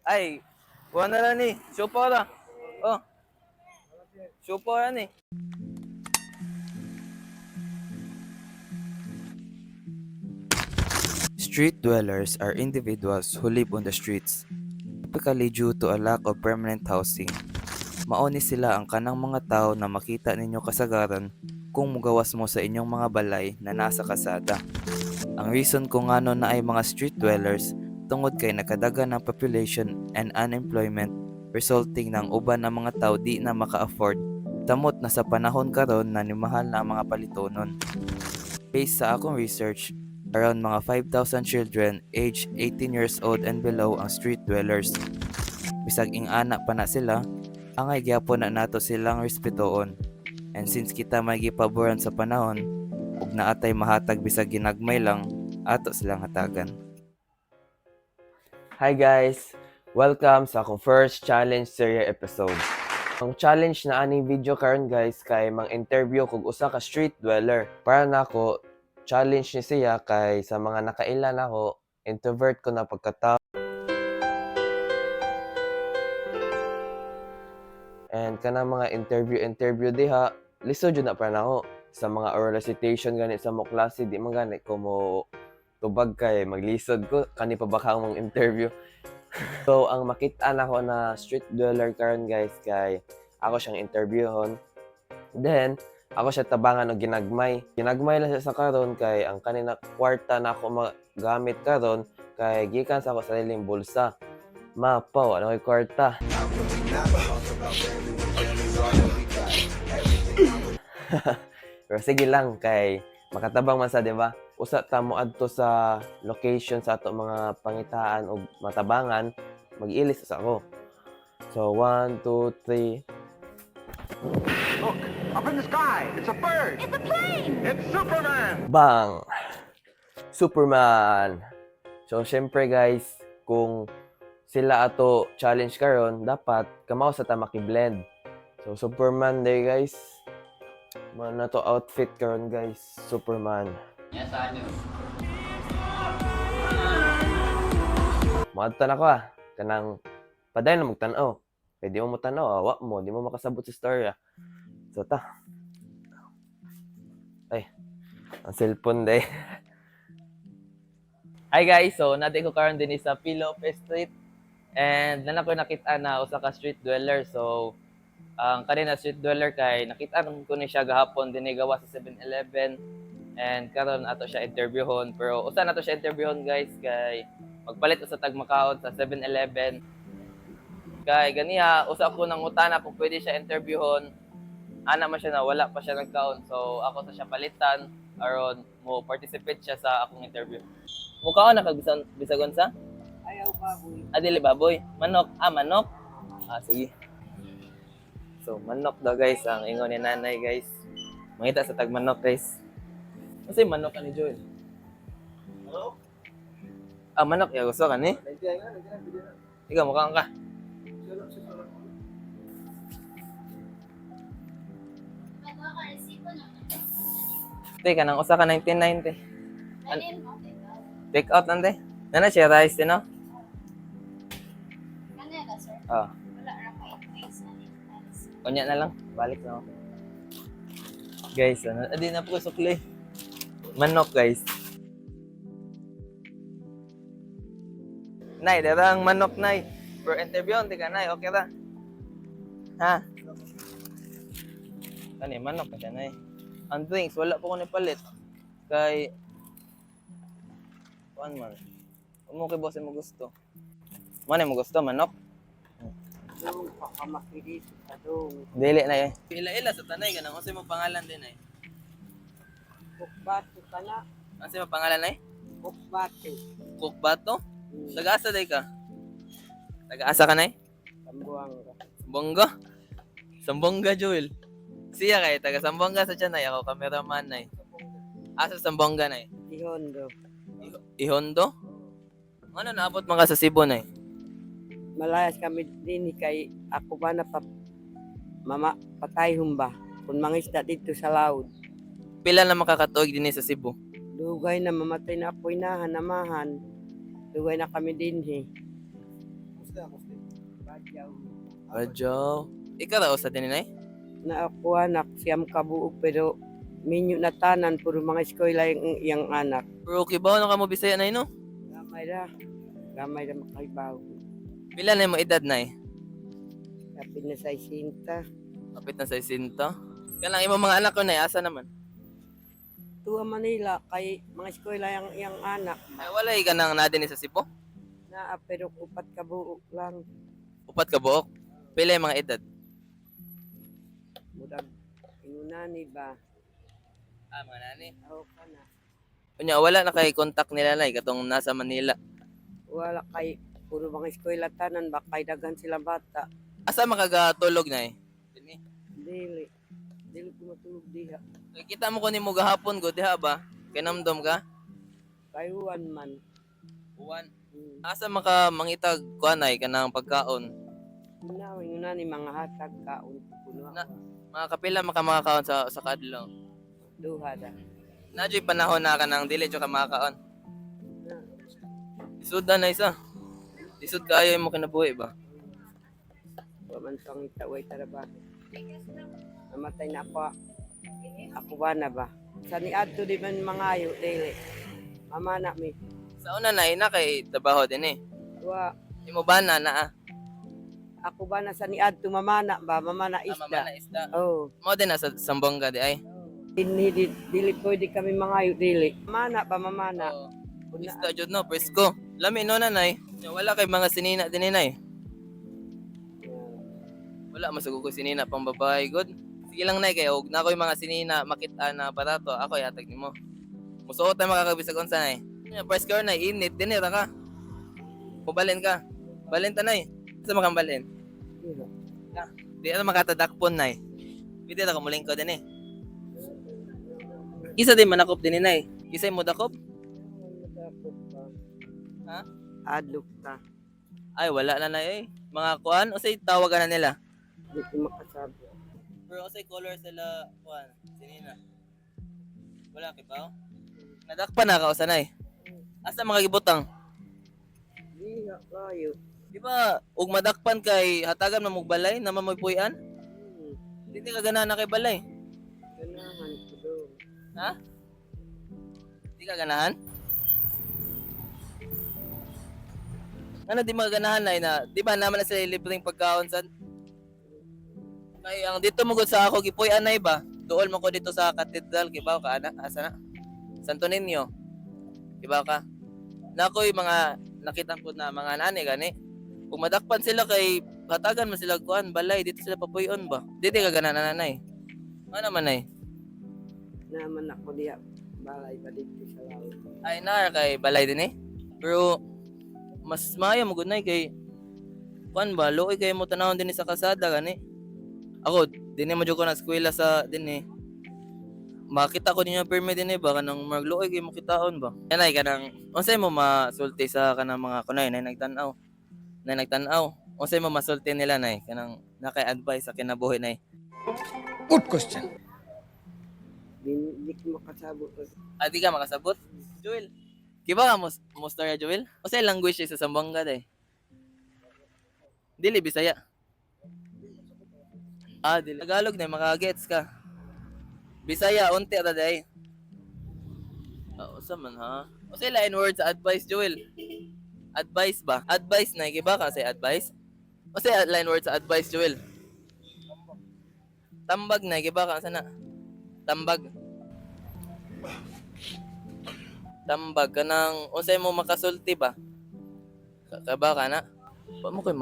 Ay, kuha na lang ni. Supo ra. Oh, supo ra ni. Street dwellers are individuals who live on the streets, typically due to a lack of permanent housing. Mauni sila ang kanang mga tao na makita ninyo kasagaran kung mugawas mo sa inyong mga balay na nasa kasada. Ang reason kung ano na ay mga street dwellers tungod kay nakadagan ng population and unemployment resulting ng uban ng mga tao di na maka-afford tamot na sa panahon karon na nimahal na ang mga palitonon. Based sa akong research, around mga 5,000 children aged 18 years old and below ang street dwellers. Bisag ing anak pa na sila, angay gyapon na nato silang respetoon. And since kita may gipaboran sa panahon, ug naatay mahatag bisag ginagmay lang, ato silang hatagan. Hi guys! Welcome sa akong first challenge series episode. Ang challenge na aning video karon guys kay mang interview kog usa ka street dweller. Para nako challenge ni siya kay sa mga nakailan ako, introvert ko na pagkatao. And kana mga interview diha, lisod jud na para nako. Sa mga oral recitation gani sa mo klase, di man gani ko mo tubag kay maglisod ko kani pa baka mong interview. So, ang makita na ko na street dweller karon guys kay ako siyang interviewon. Then, ako siya tabangan og ginagmay. Ginagmay lang siya sa karon kay ang kanina kwarta na ako magamit karon kay gikan sa ako sariling bulsa. Mapaw, ano kay kwarta? Pero sige lang kay makatabang man sa, di ba? Usa ta mo adto sa location sa ato mga pangitaan o matabangan, mag-ilis sa ako. So 1 2 3. Look, up in the sky. It's a bird. It's a plane. It's Superman. Bang! Superman. So syempre guys, kung sila ato challenge karon, dapat kamaw sa ta makiblend. So Superman day guys. Man na to outfit karon guys, Superman. Maadta na ko kanang paday na magtan-aw. Kaya di mo tanaw, awa mo, di mo makasabot sa storya. So ta. Ay, ang cellphone day. Hi guys, so natin ko karon din sa Pilope Street and nana ko nakita na usa ka street dweller. So ang kanina street dweller kay nakita ko ni siya gahapon dinhi gawa sa 7-Eleven and karon ato siya interviewon, pero usa nato siya interviewon guys kay magpalit sa tagmakaon sa 7-Eleven. Kay ganiha usa ko nang utana kung pwede siya interviewon. Ana man siya na wala pa siya nagkaon, so ako sa siya palitan aron mo participate siya sa akong interview. Mukha na kag bisagon sa? Ayaw baboy. Dili baboy. Manok. Manok. Sige. So, manok daw guys, ang ingon ni nanay guys. Mangita sa tagmanok guys. Kasi manok ka ni Joel. Hello? Manok. Ya, gusto ka ni? Ikaw, mukhang ka. Teka, nang usa ka 1990. Take out nante. Nana siya rice din, no? Kanila, sir. Ah, Wala ra kay face na nice. kunya na lang. Balik na ako. Guys, adi na po sukli. Manok, guys. Nay, darang manok, nay. For interview, hindi ka, nay. Okay ra? Ha? Kani, manok ka siya, nay. Ang drinks, wala po ko ni palit. Kay... Kuan man. Mo kay boss mo gusto. Mo mo gusto manok? Yung pakamakilis sa dong. Dili na eh. Ila-ila sa tanay ganang unsa mo pangalan din eh. Kukbato ka na. Unsa mo pangalan eh? Kukbato. Kukbato? Taga-asa day ka? Taga-asa ka na eh? Sambuang ka. Sambonga? Sambonga Joel. Siya kay taga Sambonga sa Chanay, ako cameraman na eh. Asa Sambonga na eh? Ihondo. Ihondo? Ano naabot mga sa Cebu na eh? Malayas kami din kay ako ba na mama patay humba. Kung mangisda dito sa laod. Pila na makakatuig din sa Cebu? Dugay na mamatay na apoy na hanamahan. Dugay na kami din Badyaw. Radyo. Ikaw raw sa din nay? Na ako anak, siyam kabuok pero minyo na tanan, puro mga eskwela yung anak. Pero kibaw na ka mo Bisaya nay no? Gamay na makaibaw. Pila na mo edad nay? Kapit na sa isinta. Kapit na sa 60. Kanang imong mga anak ko nay asa naman? Tuwa Manila, kay mga eskwela yung anak. Ay walay ka nang nadin sa Cebu? Na pero upat kabuok lang. Upat ka buok. Pila yung mga edad? Murag inunani ba? Ah, mga nani. Ako ka na. Unya wala na kay contact nila nay katong nasa Manila. Wala kay puro mga eskwela tanan ba kay daghan sila bata. Asa makagatulog nay? Dini. Dili. Dili ko matulog diha. Kita mo ko nimo gahapon go diha ba? Kay namdom ka? Kayuan man. Uwan. Hmm. Asa maka mangitag kuanay kanang pagkaon? Inunani mga hatag kaon puno. Na- Mga kapila makakaon sa kadlaw. Duha da. Nadyo'y panahon na ka nang dili jud ka makakaon. Isud na isa. Isud kaayo mo kinabuhi ba? Wa man pang itaway trabaho. Namatay na ako. Ako ba na ba? Sa niadto di man mangayo dili. Mama na mi. Sa una na kay trabaho din eh. Wa Imo ba na ah? ako ba na sa niadto mamana ba? Mamana Mama isda. na isda. Oh. Mo din na sa Sambonga di ay. Dili pwede kami mangayo dili. Mamana ba mamana? Oo. Una, Isda jud no, presko. Lami no nanay. Wala kay mga sinina din nay. Wala masugo ko sinina pang babae god. Sige lang nay kay og na ko'y mga sinina makita na barato ako yatag nimo. Musuot na makakabisag unsa nay. Price car nay init dinhi ra ka. Mubalin ka. Balin ta nay. Sa makambalin. dili. Di ano makatadakpon nay. Pwede ra ka muling ko din eh. Isa din manakop din nay. Kisay mo dakop? Ha? Adlok ta. Ay wala na nay eh. Mga kuan o say tawagan na nila. Di ko makasabi. Pero say color sila kuan sinina. Wala kay ba? Nadakpan na ka usanay. Asa mga gibutang? Di na kayo. Di ba ug madakpan kay hatagan na mong balay na mamoy-puy-an? Dili ka ganahan na kay balay. Ganahan ko do. Ha? Di ka ganahan? Ano di maganahan na di ba naman na sila libreng pagkaon sa kay ang dito mo gud sa ako gipuy anay ba? Duol mo ko dito sa katedral kibaw ka ana asa na? Santo Niño. Kibaw ka? Nakoy mga nakita ko na mga nani gani. Kung madakpan sila kay hatagan man sila kuan balay dito sila papuyon ba? Dili ka ganahan nanay. Ano man nay? Naman ako diha. Balay ba dito sa lawa. Ay na kay balay din eh. Pero mas maya mo gud nay kay kuan ba luoy kay mo tanawon din sa kasada gani. Ako dinhi mo jud ko na eskwela sa dinhi. Makita ko ninyo permit din ba kanang magluoy kay mo kitaon ba. Yanay kanang unsay mo masulti sa kanang mga kunay na nagtan-aw. Na nagtan-aw. Unsay mo masulti nila nay kanang naka-advise sa kinabuhi nay. Good question. Di ko makasabot. Adi ka makasabot? Joel. Kiba ka mo storya Joel? Unsay language sa Sambonga day? Dili Bisaya. Ah, dili. Tagalog na makagets ka. Bisaya unti ra day. Usa man ha. Unsay lain word sa advice Joel? Advice ba? Advice na kiba ka say advice? Unsay lain word sa advice Joel? Tambag na kiba ka sana? Tambag. Tambag kanang unsay mo makasulti ba? Kaba ka na? Pa mo kay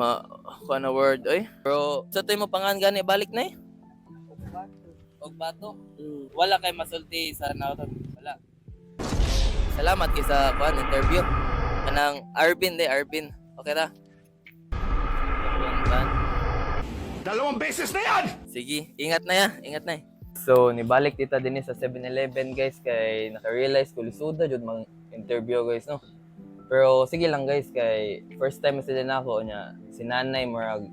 na word oy. Pero sa tay mo pangan gani balik na eh. Og bato. Wala kay masulti sa nautan. Wala. Salamat kay sa kuan interview. Kanang Arvin day Arvin. Okay ra? Dalawang beses na yan! Sige, ingat na ya, ingat na. So, nibalik tita din sa 7-Eleven guys kay naka-realize ko lisuda jud mang interview guys no. Pero sige lang guys kay first time sila na ako nya si nanay murag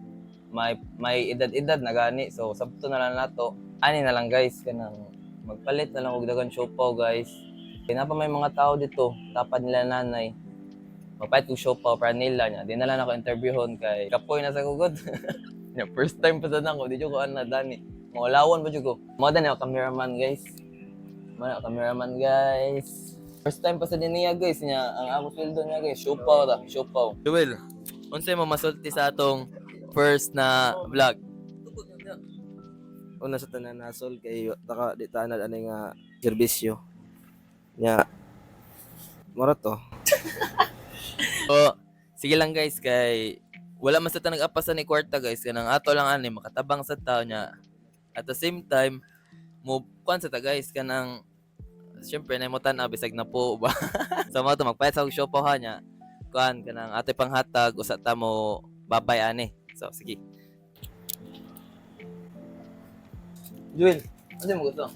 may edad-edad na gani so sabto na lang nato. Ani na lang guys kanang magpalit na lang og dagan siopaw guys. Kaya na pa may mga tao dito tapad nila nanay. Mapait ko siopaw para nila niya. Di na lang ako interviewon kay kapoy na sa kugod. First time pa sa nako, di ko ana dani. Maulawan pa jud ko. Mo dani ako cameraman guys. Mana cameraman guys. First time pa sa niya guys niya. Ang ako sweldo niya guys, siopaw ta, siopaw. Joel, unsay mo masulti sa atong first na vlog? Una sa tanan nasol kay taka di tanan ani nga serbisyo nya mura to. So, sige lang guys kay wala man sa ta nag-apas ni kwarta guys kanang ato lang ani makatabang sa tao niya. At the same time mo kuan sa ta guys kanang syempre na mo tan bisag na po ba. So mo to magpayat sa siopaw niya. Kuan kanang ate panghatag usa ta mo babay ani. So sige. Joel, ano mo gusto?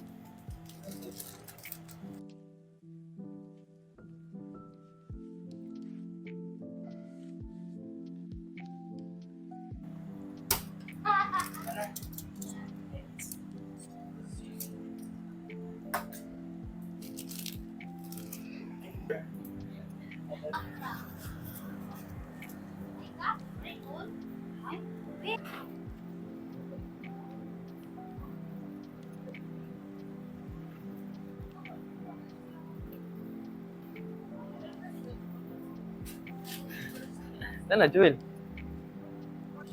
Sana, Joel.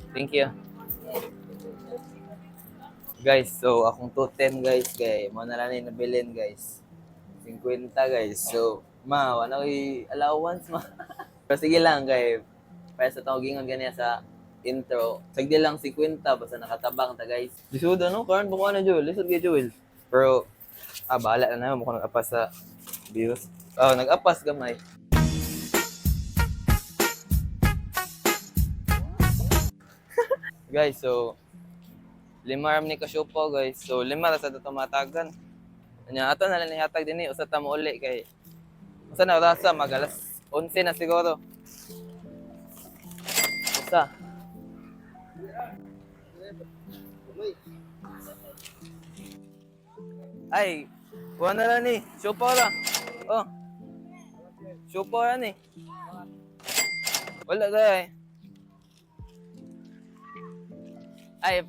Thank you. Guys, so akong 210 guys kay mo na lang ni nabilin guys. 50 guys. So, wala ko'y allowance ma. Pero sige lang kay para sa tawagingon ganiya sa intro. Sagdi lang 50 basta nakatabang ta guys. Lisod ano? Karon buko na Joel. Lisod kay Joel. Pero bahala na mo kung nag-apas sa views. Oh, nag-apas gamay. Guys, so 5 ram ni kasyupo guys. So 5 ra sa tumatagan. Anya ato na lang ihatag dinhi usa ta mo uli kay usa na rasa magalas 11 na siguro. Usa. Ay, kuha na lang ni. Syupo ra. Oh. Syupo ra ni. Wala day. Ay.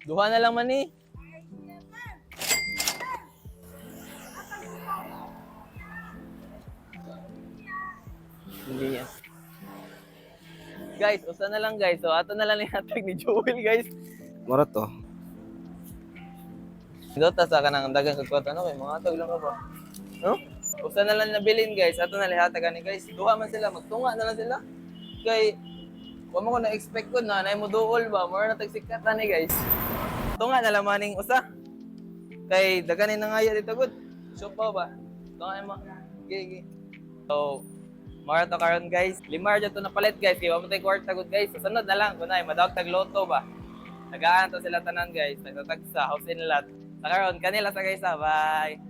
Duha na lang man ni. Hindi yan. Guys, usa na lang guys. So ato na lang ihatag ni Joel guys. Mura to. Dota sa kanang dagang kagkwat ano kay mga atog lang ka ba? No? Usa na lang nabilin guys. Ato na lihatag ani guys. Duha man sila, magtunga na lang sila. Kay wa mo ko na-expect ko na nay mo duol ba? More na tagsikat ni guys. Tunga na lang maning usa. Kay daganin na ngaya dito good. Supa ba? Tunga mo. Gigi. So, mara to karon guys. 5 ra to na palit guys. Kay wa mo tay kwarta good guys. Susunod na lang kunay madawag tag loto ba. Tagaan to sila tanan guys. Nagtatag sa house in lot. Sa karon kanila sa guys. Bye.